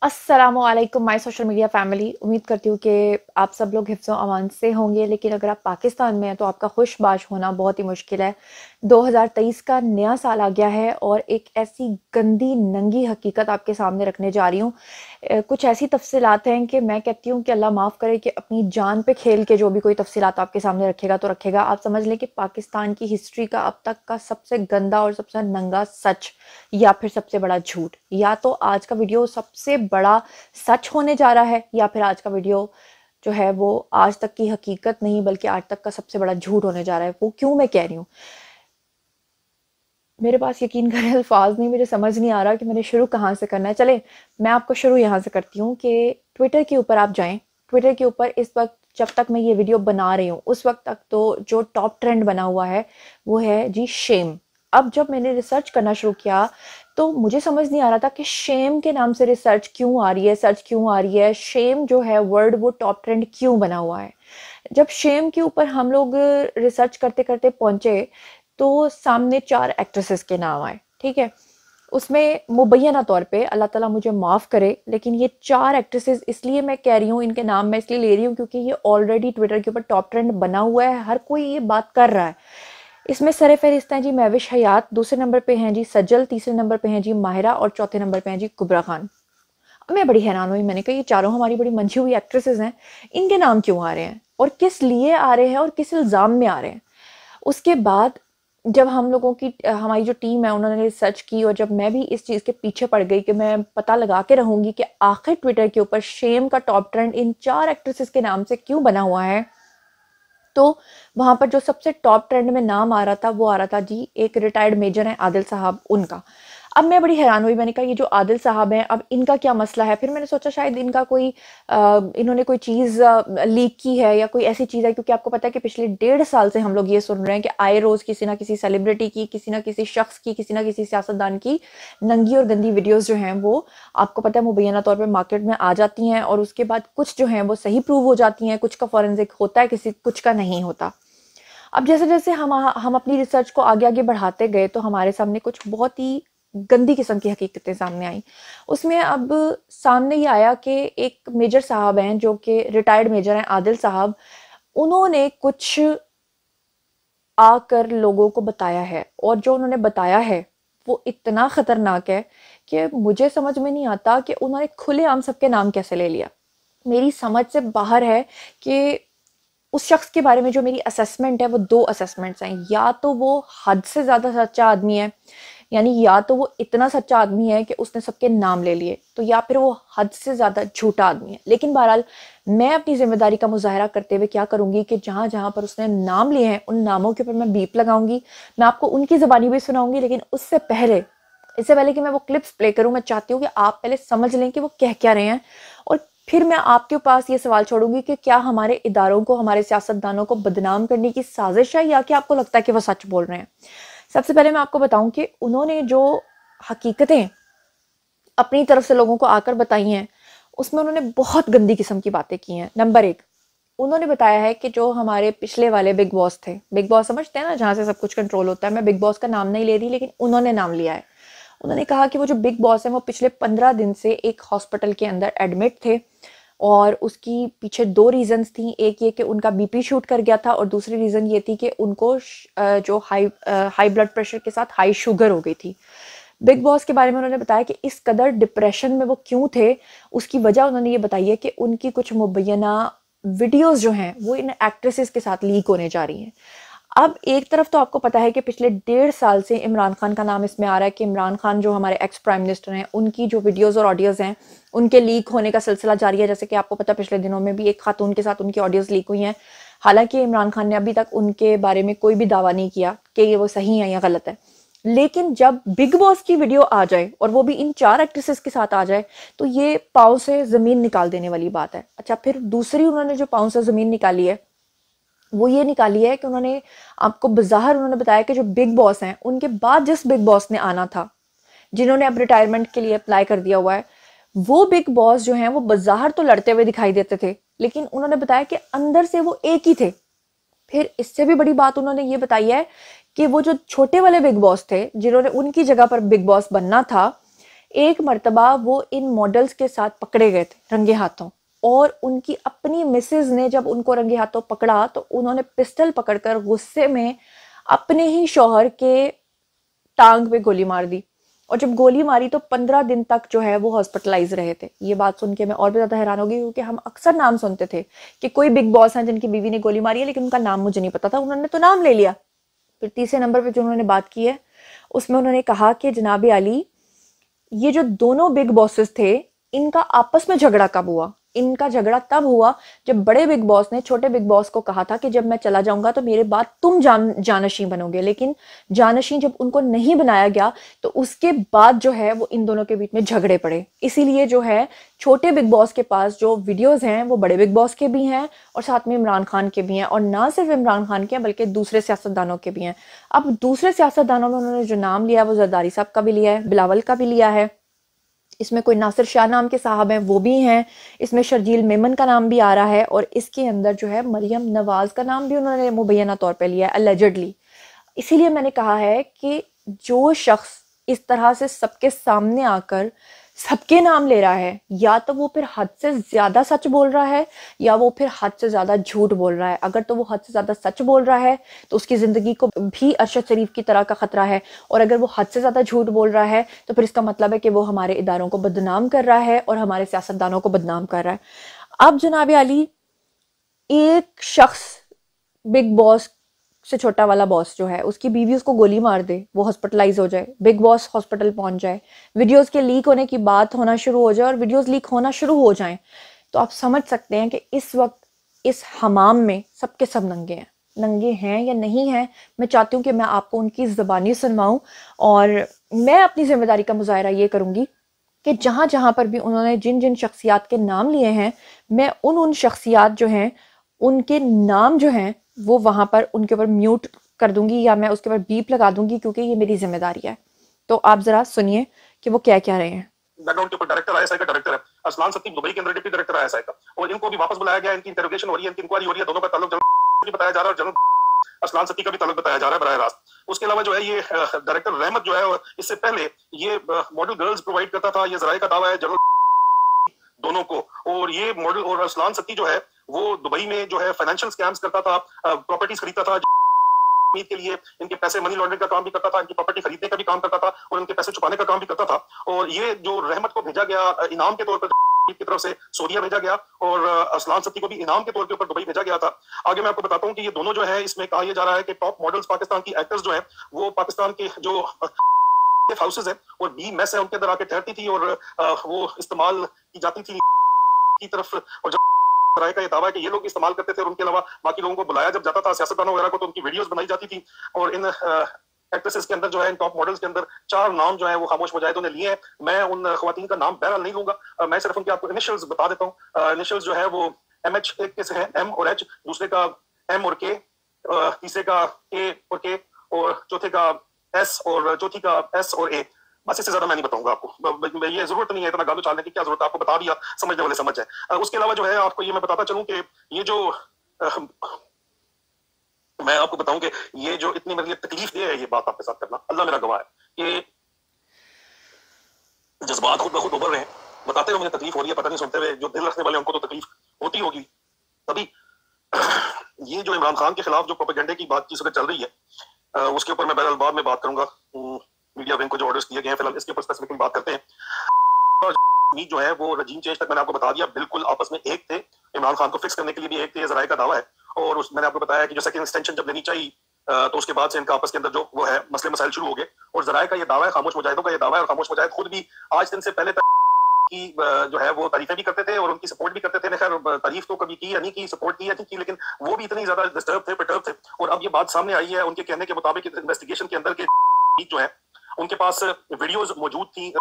अस्सलामुअलैकुम my social media family. उम्मीद करती हूँ कि आप सब लोग हिफ्ज़ व अमान से होंगे, लेकिन अगर आप पाकिस्तान में हैं तो आपका खुशबाश होना बहुत ही मुश्किल है। 2023 का नया साल आ गया है और एक ऐसी गंदी नंगी हकीकत आपके सामने रखने जा रही हूँ। कुछ ऐसी तफसीलात हैं कि मैं कहती हूँ कि अल्लाह माफ़ करे कि अपनी जान पे खेल के जो भी कोई तफसीलात आपके सामने रखेगा तो रखेगा। आप समझ लें कि पाकिस्तान की हिस्ट्री का अब तक का सबसे गंदा और सबसे नंगा सच या फिर सबसे बड़ा झूठ। या तो आज का वीडियो सबसे बड़ा सच होने जा रहा है या फिर आज का वीडियो जो है वो आज तक की हकीकत नहीं बल्कि आज तक का सबसे बड़ा झूठ होने जा रहा है। वो क्यों मैं कह रही हूँ, मेरे पास यकीन करें अल्फाज नहीं, मुझे समझ नहीं आ रहा कि मैंने शुरू कहाँ से करना है। चले मैं आपको शुरू यहाँ से करती हूँ कि ट्विटर के ऊपर आप जाएं। ट्विटर के ऊपर इस वक्त जब तक मैं ये वीडियो बना रही हूँ उस वक्त तक तो जो टॉप ट्रेंड बना हुआ है वो है जी शेम। अब जब मैंने रिसर्च करना शुरू किया तो मुझे समझ नहीं आ रहा था कि शेम के नाम से रिसर्च क्यों आ रही है, सर्च क्यों आ रही है, शेम जो है वर्ड वो टॉप ट्रेंड क्यों बना हुआ है। जब शेम के ऊपर हम लोग रिसर्च करते करते पहुंचे तो सामने 4 एक्ट्रेसेस के नाम आए। ठीक है, उसमें मुबैना तौर पे अल्लाह ताला मुझे माफ़ करे लेकिन ये 4 एक्ट्रेसेस इसलिए मैं कह रही हूँ, इनके नाम मैं इसलिए ले रही हूँ क्योंकि ये ऑलरेडी ट्विटर के ऊपर टॉप ट्रेंड बना हुआ है, हर कोई ये बात कर रहा है। इसमें सरे फहरिस्त हैं जी महविश हयात, दूसरे नंबर पे हैं जी सजल, तीसरे नंबर पे हैं जी माहिरा और चौथे नंबर पे हैं जी कुबरा खान। अब मैं बड़ी हैरान हुई, मैंने कहा ये चारों हमारी बड़ी मंझी हुई एक्ट्रेसेस हैं, इनके नाम क्यों आ रहे हैं और किस लिए आ रहे हैं और किस इल्ज़ाम में आ रहे हैं। उसके बाद जब हम लोगों की हमारी जो टीम है उन्होंने रिसर्च की और जब मैं भी इस चीज़ के पीछे पड़ गई कि मैं पता लगा के रहूंगी कि आखिर ट्विटर के ऊपर शेम का टॉप ट्रेंड इन 4 एक्ट्रेसेस के नाम से क्यों बना हुआ है, तो वहां पर जो सबसे टॉप ट्रेंड में नाम आ रहा था वो आ रहा था जी एक रिटायर्ड मेजर हैं आदिल साहब, उनका। अब मैं बड़ी हैरान हुई, मैंने कहा ये जो आदिल साहब हैं अब इनका क्या मसला है। फिर मैंने सोचा शायद इनका कोई इन्होंने कोई चीज़ लीक की है या कोई ऐसी चीज़ है, क्योंकि आपको पता है कि पिछले 1.5 साल से हम लोग ये सुन रहे हैं कि आए रोज़ किसी ना किसी सेलिब्रिटी की, किसी ना किसी शख्स की, किसी ना किसी सियासतदान की नंगी और गंदी वीडियोज़ जो हैं वो आपको पता है मुबैना तौर पर मार्केट में आ जाती हैं और उसके बाद कुछ जो हैं वो सही प्रूव हो जाती हैं, कुछ का फॉरेंसिक होता है, किसी कुछ का नहीं होता। अब जैसे जैसे हम अपनी रिसर्च को आगे आगे बढ़ाते गए तो हमारे सामने कुछ बहुत ही गंदी किस्म की हकीकतें सामने आई। उसमें अब सामने ये आया कि एक मेजर साहब हैं जो कि रिटायर्ड मेजर हैं आदिल साहब, उन्होंने कुछ आकर लोगों को बताया है और जो उन्होंने बताया है वो इतना खतरनाक है कि मुझे समझ में नहीं आता कि उन्होंने खुलेआम सबके नाम कैसे ले लिया। मेरी समझ से बाहर है कि उस शख्स के बारे में जो मेरी असेसमेंट है वो 2 असेसमेंट्स हैं। या तो वो हद से ज़्यादा सच्चा आदमी है, यानी या तो वो इतना सच्चा आदमी है कि उसने सबके नाम ले लिए, तो या फिर वो हद से ज़्यादा झूठा आदमी है। लेकिन बहरहाल मैं अपनी ज़िम्मेदारी का मुज़ाहरा करते हुए क्या करूँगी कि जहाँ जहाँ पर उसने नाम लिए हैं उन नामों के ऊपर मैं बीप लगाऊंगी। मैं आपको उनकी ज़बानी भी सुनाऊंगी, लेकिन इससे पहले कि मैं वो क्लिप्स प्ले करूँ, मैं चाहती हूँ कि आप पहले समझ लें कि वो कह क्या रहे हैं और फिर मैं आपके पास ये सवाल छोड़ूंगी कि क्या हमारे इदारों को, हमारे सियासतदानों को बदनाम करने की साजिश है या कि आपको लगता है कि वो सच बोल रहे हैं। सबसे पहले मैं आपको बताऊं कि उन्होंने जो हकीकतें अपनी तरफ से लोगों को आकर बताई हैं उसमें उन्होंने बहुत गंदी किस्म की बातें की हैं। नंबर 1, उन्होंने बताया है कि जो हमारे पिछले वाले बिग बॉस थे, बिग बॉस समझते हैं ना जहाँ से सब कुछ कंट्रोल होता है, मैं बिग बॉस का नाम नहीं ले रही लेकिन उन्होंने नाम लिया है। उन्होंने कहा कि वो जो बिग बॉस है वो पिछले 15 दिन से एक हॉस्पिटल के अंदर एडमिट थे और उसकी पीछे 2 रीजंस थी। एक ये कि उनका बीपी शूट कर गया था और दूसरी रीज़न ये थी कि उनको जो हाई ब्लड प्रेशर के साथ हाई शुगर हो गई थी। बिग बॉस के बारे में उन्होंने बताया कि इस कदर डिप्रेशन में वो क्यों थे, उसकी वजह उन्होंने ये बताई है कि उनकी कुछ मुबैना वीडियोस जो हैं वो इन एक्ट्रेसेस के साथ लीक होने जा रही हैं। अब एक तरफ तो आपको पता है कि पिछले 1.5 साल से इमरान खान का नाम इसमें आ रहा है कि इमरान खान जो हमारे एक्स प्राइम मिनिस्टर हैं उनकी जो वीडियोस और ऑडियोज हैं उनके लीक होने का सिलसिला जारी है। जैसे कि आपको पता है पिछले दिनों में भी एक खातून के साथ उनकी ऑडियोज लीक हुई हैं। हालांकि इमरान खान ने अभी तक उनके बारे में कोई भी दावा नहीं किया कि ये वो सही है या गलत है, लेकिन जब बिग बॉस की वीडियो आ जाए और वो भी इन 4 एक्ट्रेसेस के साथ आ जाए तो ये पाँव से ज़मीन निकाल देने वाली बात है। अच्छा, फिर दूसरी उन्होंने जो पाँव से ज़मीन निकाली है वो ये निकाली है कि उन्होंने आपको बज़ाहिर उन्होंने बताया कि जो बिग बॉस हैं उनके बाद जिस बिग बॉस ने आना था, जिन्होंने अब रिटायरमेंट के लिए अप्लाई कर दिया हुआ है, वो बिग बॉस जो हैं वो बज़ाहिर तो लड़ते हुए दिखाई देते थे लेकिन उन्होंने बताया कि अंदर से वो एक ही थे। फिर इससे भी बड़ी बात उन्होंने ये बताई है कि वो जो छोटे वाले बिग बॉस थे जिन्होंने उनकी जगह पर बिग बॉस बनना था, एक मर्तबा वो इन मॉडल्स के साथ पकड़े गए थे रंगे हाथों, और उनकी अपनी मिसेज ने जब उनको रंगे हाथों पकड़ा तो उन्होंने पिस्टल पकड़कर गुस्से में अपने ही शौहर के टांग पे गोली मार दी। और जब गोली मारी तो 15 दिन तक जो है वो हॉस्पिटलाइज रहे थे। ये बात सुन के मैं और भी ज़्यादा हैरान हो गई, क्योंकि हम अक्सर नाम सुनते थे कि कोई बिग बॉस हैं जिनकी बीवी ने गोली मारी है, लेकिन उनका नाम मुझे नहीं पता था, उन्होंने तो नाम ले लिया। फिर तीसरे नंबर पे जो उन्होंने बात की है उसमें उन्होंने कहा कि जनाब आली, ये जो दोनों बिग बॉसेस थे इनका आपस में झगड़ा कब हुआ? इनका झगड़ा तब हुआ जब बड़े बिग बॉस ने छोटे बिग बॉस को कहा था कि जब मैं चला जाऊंगा तो मेरे बाद तुम जानशी बनोगे, लेकिन जानशी जब उनको नहीं बनाया गया तो उसके बाद जो है वो इन दोनों के बीच में झगड़े पड़े। इसीलिए जो है छोटे बिग बॉस के पास जो वीडियोस हैं वो बड़े बिग बॉस के भी हैं और साथ में इमरान खान के भी हैं, और ना सिर्फ इमरान खान के हैं बल्कि दूसरे सियासतदानों के भी हैं। अब दूसरे सियासतदानों में उन्होंने जो नाम लिया वो जरदारी साहब का भी लिया है, बिलावल का भी लिया है, इसमें कोई नासिर शाह नाम के साहब हैं वो भी हैं, इसमें शर्जील मेमन का नाम भी आ रहा है, और इसके अंदर जो है मरियम नवाज का नाम भी उन्होंने मुबैना तौर पे लिया है अलेजेडली। इसीलिए मैंने कहा है कि जो शख्स इस तरह से सबके सामने आकर सबके नाम ले रहा है, या तो वो फिर हद से ज्यादा सच बोल रहा है या वो फिर हद से ज्यादा झूठ बोल रहा है। अगर तो वो हद से ज्यादा सच बोल रहा है तो उसकी जिंदगी को भी अरशद शरीफ की तरह का खतरा है, और अगर वो हद से ज्यादा झूठ बोल रहा है तो फिर इसका मतलब है कि वो हमारे इदारों को बदनाम कर रहा है और हमारे सियासतदानों को बदनाम कर रहा है। अब जनाब आली, एक शख्स बिग बॉस से छोटा वाला बॉस जो है उसकी बीवी उसको गोली मार दे, वो हॉस्पिटलाइज हो जाए, बिग बॉस हॉस्पिटल पहुंच जाए, वीडियोस के लीक होने की बात होना शुरू हो जाए और वीडियोस लीक होना शुरू हो जाएं, तो आप समझ सकते हैं कि इस वक्त इस हमाम में सबके सब नंगे हैं। नंगे हैं या नहीं हैं, मैं चाहती हूँ कि मैं आपको उनकी ज़बानी सुनवाऊँ, और मैं अपनी जिम्मेदारी का मुजाहरा ये करूँगी कि जहाँ जहाँ पर भी उन्होंने जिन जिन शख्सियात के नाम लिए हैं, मैं उन शख्सियात जो हैं उनके नाम जो हैं वो वहां पर उनके ऊपर म्यूट कर दूंगी या मैं उसके ऊपर बीप लगा दूंगी, क्योंकि ये मेरी जिम्मेदारी है। तो आप जरा सुनिए कि वो क्या कह रहे हैं। बैकग्राउंड के ऊपर डायरेक्टर आईएसआई का डायरेक्टर है, असलान सत्ती दुबई के अंदर डिप्टी डायरेक्टर आईएसआई का, और इनको भी वापस बुलाया गया, इनकी इंटरोगेशन हो रही है, इनकी इंक्वायरी हो रही है, दोनों का ताल्लुक जनरल बताया जा रहा है और जनरल असलान सत्ती का भी ताल्लुक बताया जा रहा है बराह रास्त। उसके अलावा जो है ये डायरेक्टर रहमत जो है इससे पहले ये मॉडल गर्ल्स प्रोवाइड करता था, ये जराए का दावा है जनरल दोनों को, और ये मॉडल और असलान सत्ती जो है वो दुबई में जो है फाइनेंशियल स्कैम्स करता था, प्रॉपर्टीज खरीदता था के लिए, इनके पैसे मनी लॉन्ड्रिंग का काम भी करता था, इनकी प्रॉपर्टी खरीदने का भी काम करता था और इनके पैसे छुपाने का काम भी करता था। और ये जो रहमत को भेजा गया इनाम के तौर पर की तरफ से सोरिया भेजा गया, और असलान सत्ती को भी इनाम के तौर के ऊपर दुबई भेजा गया था। आगे मैं आपको बताता हूँ कि ये दोनों जो है, इसमें कहा यह जा रहा है कि टॉप मॉडल्स पाकिस्तान की एक्टर्स जो है वो पाकिस्तान के जो हाउसेज है और बी मेस है उनके अंदर आके ठहरती थी और वो इस्तेमाल की जाती थी की तरफ, और जब राय का ये दावा है कि ये लोग इस्तेमाल करते थे और उनके अलावा बाकी लोगों को बुलाया जब जाता था सियासतदानों वगैरह को तो उनकी वीडियोस बनाई जाती थी। और इन एक्ट्रेसेस के अंदर जो है, इन टॉप मॉडल्स के अंदर 4 नाम जो है वो खामोश मुजाहिदों ने लिए हैं। मैं उन खवातीन का नाम बहरहाल नहीं लूंगा, मैं सिर्फ उनके आपको इनिशियल्स बता देता हूँ। इनिशियल्स जो है वो MH, एक के से है M और H, दूसरे का M और K, तीसरे का A और K, और चौथे का S और चौथी का S और A। बस इससे ज्यादा मैं नहीं बताऊंगा आपको, ये जरूरत नहीं है इतना गालू चालने की, क्या जरूरत है, आपको बता दिया, समझने वाले समझ जाए। उसके अलावा जो है आपको ये मैं बताता चलूं कि ये जो मैं आपको बताऊं कि ये जो इतनी मेरे लिए तकलीफ दे है ये बात आपके साथ करना, अल्लाह मेरा गवाह है कि जज्बात खुद ब खुद उभर रहे हैं। बताते हुए मुझे तकलीफ हो रही है, पता नहीं सुनते हुए जो दिल रखने वाले उनको तो तकलीफ होती होगी। तभी ये जो इमरान खान के खिलाफ जो प्रोपेगेंडे की बात चीज चल रही है उसके ऊपर मैं बहरहाल बाद में बात करूंगा, मीडिया विंग को जो ऑर्डर्स दिए गए हैं, फिलहाल इसके ऊपर स्पेसिफिकली बात करते हैं। और जो है वो रजीम चेंज तक मैंने आपको बता दिया, बिल्कुल आपस में एक थे, इमरान खान को फिक्स करने के लिए भी एक थे, जराए का दावा है। और मैंने आपको बताया कि जो सेकंड एक्सटेंशन जब लेनी चाहिए तो उसके बाद से इनका आपस के अंदर जो वो है मसले मसाइल शुरू हो गए। और जराए का ये दावा है, खामोश मुजाहिदों का ये दावा है, और खामोश मुजाहिद खुद भी आज दिन से पहले की जो है वो तारीफें भी करते थे और उनकी सपोर्ट भी करते थे। खैर तारीफ तो कभी की या नहीं की, सपोर्ट की या नहीं की, लेकिन वो भी इतनी ज्यादा डिस्टर्ब थे, परटर्ब थे। और अब ये बात सामने आई है, उनके कहने के मुताबिक इन्वेस्टिगेशन के अंदर के जो है उनके पास वीडियोस मौजूद थी,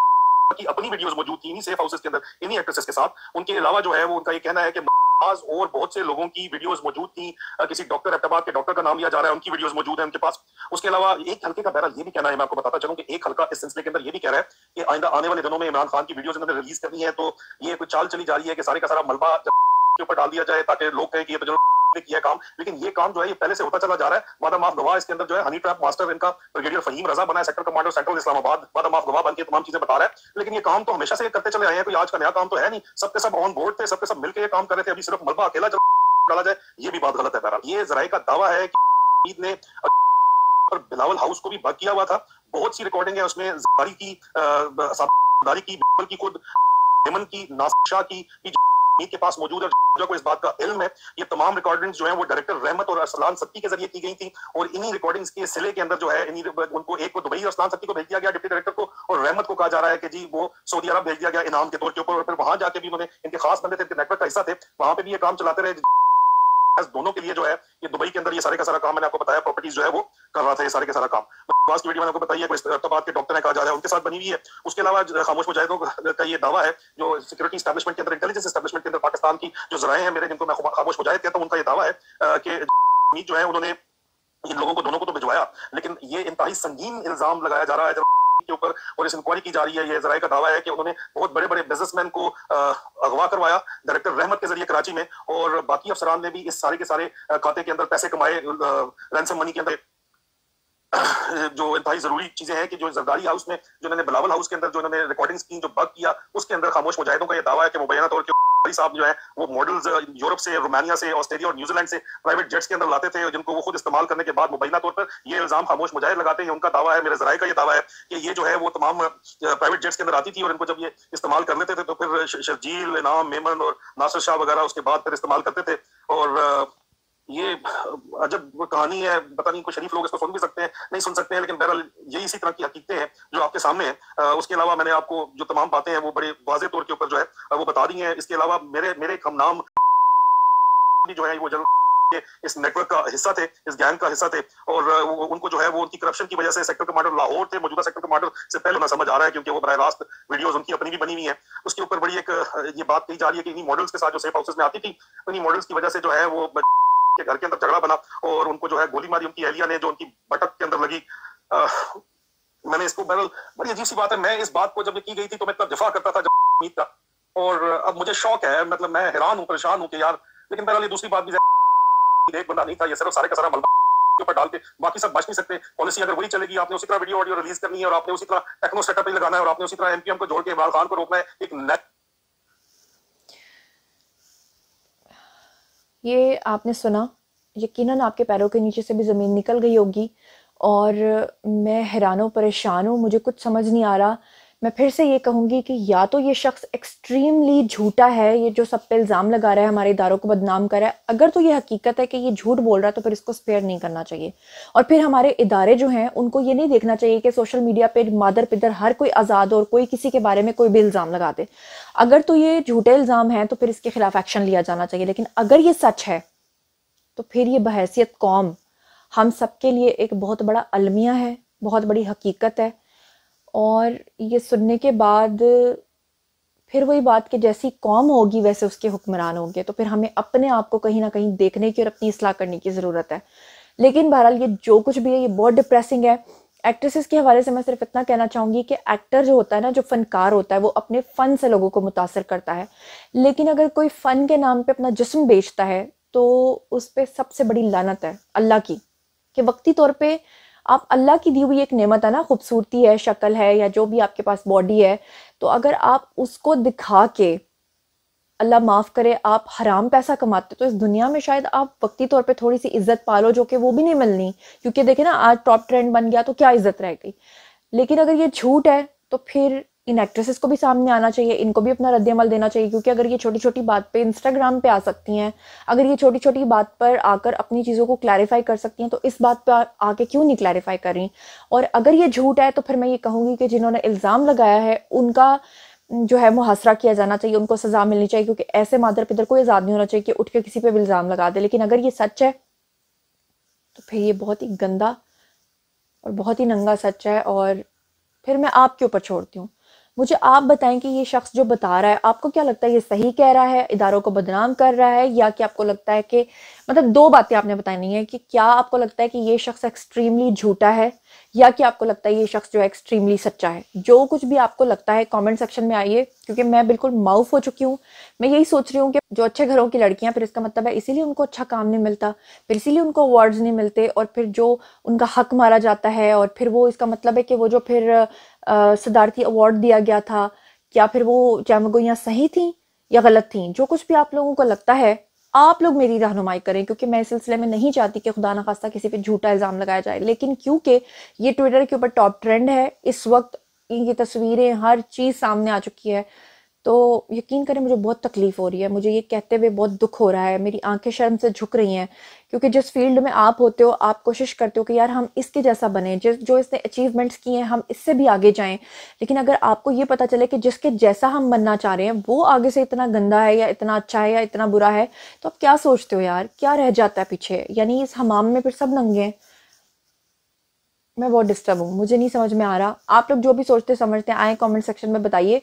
की अपनी वीडियोस मौजूद थी इन्हीं सेफ हाउसेस के अंदर, इन्हीं एक्ट्रेसेस के साथ। उनके अलावा जो है वो उनका ये कहना है कि और बहुत से लोगों की वीडियोस मौजूद थी, किसी डॉक्टर एबटाबाद के डॉक्टर का नाम लिया जा रहा है, उनकी वीडियोस मौजूद है उनके पास। उसके अलावा एक हल्के का बहरहाल ये भी कहना है, मैं आपको बताता चलूं कि एक हल्का इस सिलसिले के अंदर ये भी कह रहा है कि आइंदा आने वाले दिनों में इमरान खान की वीडियोस इन्होंने रिलीज करनी है, तो ये कुछ चाल चली जा रही है कि सारे का सारा मलबा के ऊपर डाल दिया जाए ताकि लोग कहें कि ये तो ने किया काम, लेकिन ये काम जो है ये पहले से होता चला जा रहा है। बादाम ऑफ गवाह इसके अंदर जो है हनी ट्रैप मास्टर इनका ब्रिगेडियर फहीम रजा बना है, सेक्टर कमांडर सेंट्रल इस्लामाबाद, बादाम ऑफ गवाह बन के तमाम चीजें बता रहा है। लेकिन ये काम तो हमेशा से करते चले आए हैं, कोई आज का नया काम तो है नहीं। सबके सब ऑन बोर्ड थे, सबके सब मिलकर ये काम कर रहे थे। अभी सिर्फ मलबा अकेला डाला जाए ये भी बात गलत है। बहरहाल ये जराए का दावा है कि ईद ने पर बिलावल हाउस को भी बग किया हुआ था। बहुत सी रिकॉर्डिंग है उसमें, ज़ारी की सादारी की, बिलावल की, खुद हेमन की, नासिर की के पास मौजूद है, जो को इस बात का इल्म है। ये तमाम रिकॉर्डिंग्स जो हैं वो डायरेक्टर रहमत और अरसलान सत्ती के जरिए की गई थी, और इन्हीं रिकॉर्डिंग्स के सिले के अंदर जो है उनको एक को दुबई अरसलान सत्ती को भेज दिया गया डिप्टी डायरेक्टर को, और रहमत को कहा जा रहा है कि जी वो सऊदी अरब भेज दिया गया इनाम के तौर के ऊपर। और फिर वहां जाके भी उन्होंने, इनके खास बंदे थे, इनके नेटवर्क का हिस्सा थे, वहां पे भी ये काम चलाते रहे। दोनों के लिए जो है ये दुबई के अंदर ये सारे का सारा काम मैंने आपको बताया, प्रॉपर्टीज जो है वो कर रहा था, ये सारे का सारा काम की वीडियो मैंने आपको बताई है। इस्लामाबाद के डॉक्टर ने कहा जा रहा है उनके साथ बनी हुई है। उसके अलावा खामोश मुजाहिदों का ये दावा है, जो सिक्योरिटी एस्टैब्लिशमेंट के अंदर, इंटेलिजेंस एस्टैब्लिशमेंट के अंदर पाकिस्तान की जो जराए हैं मेरे, जिनको मैं खामोश मुजाहिद कहता हूं, उनका ये दावा है कि जो है उन्होंने इन लोगों को दोनों को तो भिजवाया, लेकिन ये इंतहाई संगीन इल्जाम लगाया जा रहा है के ऊपर, और इस इंक्वायरी की जा रही है। ये जराए का दावा है कि उन्होंने बहुत बड़े बड़े बिजनेसमैन को अगवा करवाया डायरेक्टर रहमत के जरिए कराची में, और बाकी अफसरान ने भी इस सारे के सारे खाते के अंदर पैसे कमाए रैंसम मनी के अंदर। जो इंतहाई जरूरी चीजें हैं कि जो जरदारी हाउस में, जो इन्होंने बिलावल हाउस के अंदर जो इन्होंने रिकॉर्डिंग्स की, जो बग किया, उसके अंदर खामोश मुजाहिदों का ये दावा है कि मुबैना तौर के साहब जो है वो मॉडल्स यूरोप से, रोमानिया से, ऑस्ट्रेलिया और न्यूजीलैंड से प्राइवेट जेट्स के अंदर लाते थे, जिनको वो खुद इस्तेमाल करने के बाद मुबैना तौर पर ये इल्जाम खामोश मुजाहिद लगाते हैं। उनका दावा है, मेरे जराए का ये दावा है कि ये जो है वो तमाम प्राइवेट जेट्स के अंदर आती थी, और इनको जब ये इस्तेमाल कर लेते थे तो फिर शर्जील, इनाम, मेमन और नासिर शाह वगैरह उसके बाद फिर इस्तेमाल करते थे। और ये अजब कहानी है, पता नहीं, कुछ शरीफ लोग इसको सुन भी सकते हैं, नहीं सुन सकते हैं, लेकिन बहरहाल ये इसी तरह की हकीकतें हैं जो आपके सामने है। उसके अलावा मैंने आपको जो तमाम बातें हैं वो बड़े वाज़ेह तौर के ऊपर जो है वो बता दी हैं। इसके अलावा मेरे हम नाम जो है वो इस नेटवर्क का हिस्सा थे, इस गैंग का हिस्सा थे, और उनको जो है वो उनकी करप्शन की वजह से सेक्टर कमांडर लाहौर थे, मौजूदा सेक्टर कमांडर से पहले ना समझ आ रहा है, क्योंकि वो बराह रास्त वीडियोस उनकी अपनी भी बनी हुई है। उसके ऊपर बड़ी एक ये बात कही जा रही है कि इन्हीं मॉडल्स के साथ जो सेफ हाउसेस में आती थी, इन्हीं मॉडल्स की वजह से जो है वो के घर के अंदर झगड़ा बना, और उनको जो है गोली मारी उनकी एहलिया ने, जो उनकी बटक के अंदर लगी। मैंने इसको बहरहाल, बड़ी अजीब सी बात है, मैं इस बात को जब की गई थी तो मैं इतना दिफा करता था जमीयत का, और अब मुझे शौक है, मतलब मैं हैरान हूँ, परेशान हूँ कि यार, लेकिन बहरहाल ये दूसरी बात भी, एक बंदा नहीं था, ये सिर्फ सारे का सारा मलबा के ऊपर डाल के बाकी सब बच नहीं सकते। पॉलिसी अगर वही चलेगी, आपने उसी तरह वीडियो ऑडियो रिलीज करनी है, और आपने उसी तरह टेक्नो सेटअप ही लगाना है, और आपने उसी तरह एमपीएम को जोड़ के इमरान खान को रोकना है। एक नेट ये आपने सुना, यकीनन आपके पैरों के नीचे से भी ज़मीन निकल गई होगी, और मैं हैरान परेशान हूँ, मुझे कुछ समझ नहीं आ रहा। मैं फिर से ये कहूँगी कि या तो ये शख्स एक्सट्रीमली झूठा है, ये जो सब पे इल्ज़ाम लगा रहा है, हमारे इदारों को बदनाम कर रहा है। अगर तो ये हकीकत है कि ये झूठ बोल रहा है तो फिर इसको स्पेयर नहीं करना चाहिए, और फिर हमारे इदारे जो हैं उनको ये नहीं देखना चाहिए कि सोशल मीडिया पे मादर पिदर हर कोई आज़ाद और कोई किसी के बारे में कोई भी इल्ज़ाम लगा दे। अगर तो ये झूठे इल्ज़ाम हैं तो फिर इसके खिलाफ एक्शन लिया जाना चाहिए, लेकिन अगर ये सच है तो फिर ये बहैसियत कौम हम सब के लिए एक बहुत बड़ा अलमिया है, बहुत बड़ी हकीकत है। और ये सुनने के बाद फिर वही बात कि जैसी कौम होगी वैसे उसके हुक्मरान होंगे, तो फिर हमें अपने आप को कहीं ना कहीं देखने की और अपनी इस्लाह करने की ज़रूरत है। लेकिन बहरहाल ये जो कुछ भी है ये बहुत डिप्रेसिंग है। एक्ट्रेसेस के हवाले से मैं सिर्फ इतना कहना चाहूँगी कि एक्टर जो होता है ना, जो फ़नकार होता है, वो अपने फ़न से लोगों को मुतासर करता है, लेकिन अगर कोई फ़न के नाम पे अपना जिस्म बेचता है तो उस पर सबसे बड़ी लानत है अल्लाह की, कि वक्ती तौर पे आप, अल्लाह की दी हुई एक नेमत है ना, खूबसूरती है, शक्ल है, या जो भी आपके पास बॉडी है, तो अगर आप उसको दिखा के, अल्लाह माफ़ करे, आप हराम पैसा कमाते तो इस दुनिया में शायद आप वक्ती तौर पे थोड़ी सी इज्जत पालो, जो कि वो भी नहीं मिलनी, क्योंकि देखे ना आज टॉप ट्रेंड बन गया तो क्या इज्जत रह गई। लेकिन अगर ये झूठ है तो फिर इन एक्ट्रेसेस को भी सामने आना चाहिए, इनको भी अपना रद्द-ए-अमल देना चाहिए, क्योंकि अगर ये छोटी छोटी बात पे इंस्टाग्राम पे आ सकती हैं, अगर ये छोटी छोटी बात पर आकर अपनी चीज़ों को क्लैरिफाई कर सकती हैं, तो इस बात पर आके क्यों नहीं क्लैरिफाई कर रही। और अगर ये झूठ है तो फिर मैं ये कहूँगी कि जिन्होंने इल्ज़ाम लगाया है उनका जो है मुहासरा किया जाना चाहिए, उनको सज़ा मिलनी चाहिए, क्योंकि ऐसे मादर पिदर को आज़ाद नहीं होना चाहिए कि उठ के किसी पे भी इल्ज़ाम लगा दे। लेकिन अगर ये सच है तो फिर ये बहुत ही गंदा और बहुत ही नंगा सच है। और फिर मैं आपके ऊपर छोड़ती हूँ, मुझे आप बताएं कि ये शख्स जो बता रहा है, आपको क्या लगता है, ये सही कह रहा है, इदारों को बदनाम कर रहा है, या कि आपको लगता है कि, मतलब दो बातें आपने बतानी है, कि क्या आपको लगता है कि ये शख्स एक्सट्रीमली झूठा है, या कि आपको लगता है ये शख्स जो है एक्सट्रीमली सच्चा है। जो कुछ भी आपको लगता है कमेंट सेक्शन में आइए, क्योंकि मैं बिल्कुल माउफ हो चुकी हूँ। मैं यही सोच रही हूँ कि जो अच्छे घरों की लड़कियां, फिर इसका मतलब है इसीलिए उनको अच्छा काम नहीं मिलता, फिर इसीलिए उनको अवार्ड्स नहीं मिलते, और फिर जो उनका हक मारा जाता है, और फिर वो इसका मतलब है कि वो जो फिर सदारती अवार्ड दिया गया था, या फिर वो जामगोइयाँ सही थी या गलत थी। जो कुछ भी आप लोगों को लगता है, आप लोग मेरी रहनुमाई करें, क्योंकि मैं इस सिलसिले में नहीं चाहती कि खुदा न खास्ता किसी पे झूठा इल्ज़ाम लगाया जाए। लेकिन क्योंकि ये ट्विटर के ऊपर टॉप ट्रेंड है इस वक्त, इनकी तस्वीरें हर चीज़ सामने आ चुकी है, तो यकीन करें मुझे बहुत तकलीफ हो रही है। मुझे ये कहते हुए बहुत दुख हो रहा है, मेरी आंखें शर्म से झुक रही हैं, क्योंकि जिस फील्ड में आप होते हो आप कोशिश करते हो कि यार हम इसके जैसा बने, जो इसने अचीवमेंट्स किए हैं हम इससे भी आगे जाएं। लेकिन अगर आपको ये पता चले कि जिसके जैसा हम बनना चाह रहे हैं वो आगे से इतना गंदा है, या इतना अच्छा है, या इतना बुरा है, तो आप क्या सोचते हो यार, क्या रह जाता है पीछे? यानी इस हमाम में फिर सब नंगे हैं। मैं बहुत डिस्टर्ब हूँ, मुझे नहीं समझ में आ रहा। आप लोग जो भी सोचते समझते हैं आए कमेंट सेक्शन में बताइए,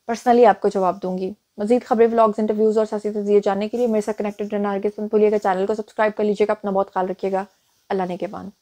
पर्सनली आपको जवाब दूंगी। मजीद खबरें, व्लॉग्स, इंटरव्यूज और साथ ही जानने के लिए मेरे साथ कनेक्टेड रहना हरगिज़ मत भूलिएगा। चैनल को सब्सक्राइब कर लीजिएगा। अपना बहुत ख्याल रखिएगा। अल्लाह ने के बाद।